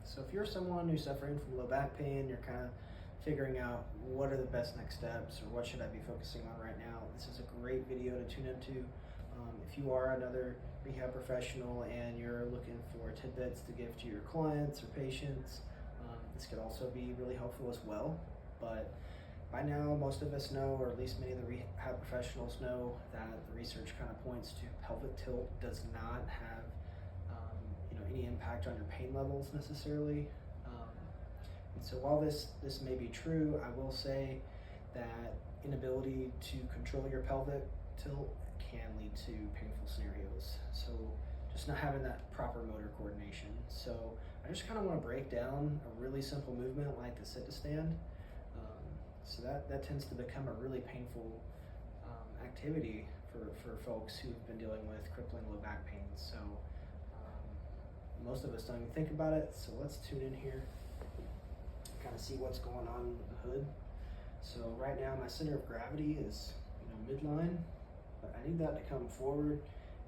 So if you're someone who's suffering from low back pain, you're kind of figuring out what are the best next steps or what should I be focusing on right now, this is a great video to tune into. If you are another rehab professional and you're looking for tidbits to give to your clients or patients, this could also be really helpful as well. But by now, most of us know, or at least many of the rehab professionals know, that the research kind of points to pelvic tilt does not have any impact on your pain levels necessarily. And so while this may be true, I will say that inability to control your pelvic tilt can lead to painful scenarios. So just not having that proper motor coordination. So I just kind of want to break down a really simple movement like the sit to stand. So that tends to become a really painful activity for folks who've been dealing with crippling low back pain. So most of us don't even think about it. So let's tune in here, kind of see what's going on with the hood. So right now my center of gravity is midline, but I need that to come forward,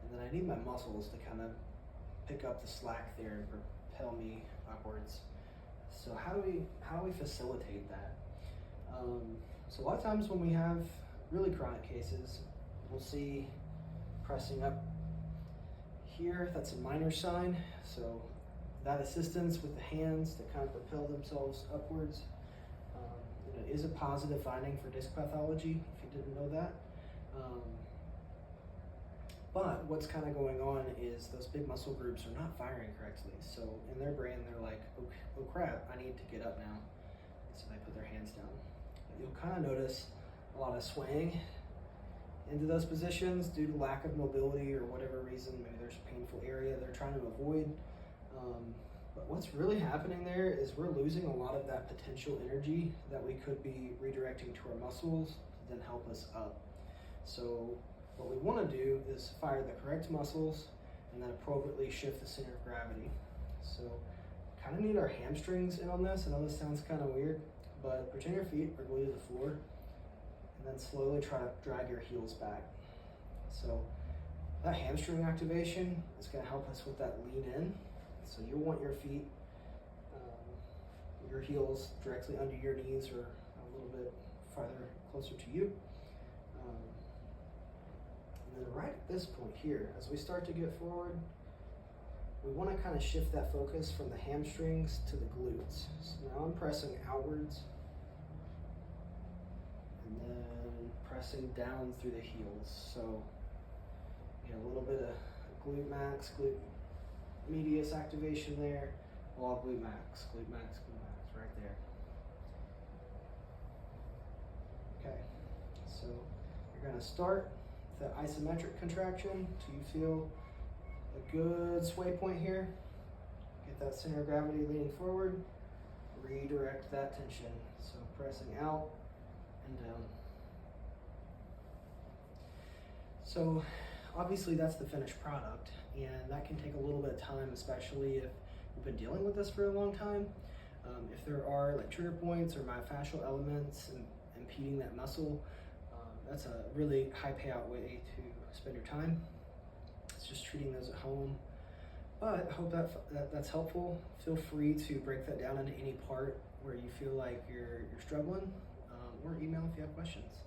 and then I need my muscles to kind of pick up the slack there and propel me upwards. So how do we facilitate that? So a lot of times when we have really chronic cases, we'll see pressing up here, that's a minor sign. So that assistance with the hands to kind of propel themselves upwards is a positive finding for disc pathology, if you didn't know that. But what's kind of going on is those big muscle groups are not firing correctly. So in their brain, they're like, oh crap, I need to get up now. So they put their hands down. You'll kind of notice a lot of swaying into those positions due to lack of mobility or whatever reason. Maybe there's a painful area they're trying to avoid. But what's really happening there is we're losing a lot of that potential energy that we could be redirecting to our muscles to then help us up. So what we want to do is fire the correct muscles and then appropriately shift the center of gravity. So kind of need our hamstrings in on this. I know this sounds kind of weird, but pretend your feet are glued to the floor and then slowly try to drag your heels back. So that hamstring activation is going to help us with that lean in. So you'll want your feet, your heels directly under your knees or a little bit farther closer to you. And then right at this point here, as we start to get forward, we want to kind of shift that focus from the hamstrings to the glutes. So now I'm pressing outwards and then pressing down through the heels. So a little bit of glute max, glute medius activation there, all glute max, right there. Okay, so you're going to start the isometric contraction till you feel a good sway point here. Get that center of gravity leaning forward, redirect that tension. So pressing out and down. So obviously that's the finished product, and that can take a little bit of time, especially if you've been dealing with this for a long time. If there are like trigger points or myofascial elements impeding that muscle, that's a really high payout way to spend your time. It's just treating those at home. But I hope that's helpful. Feel free to break that down into any part where you feel like you're struggling, or email if you have questions.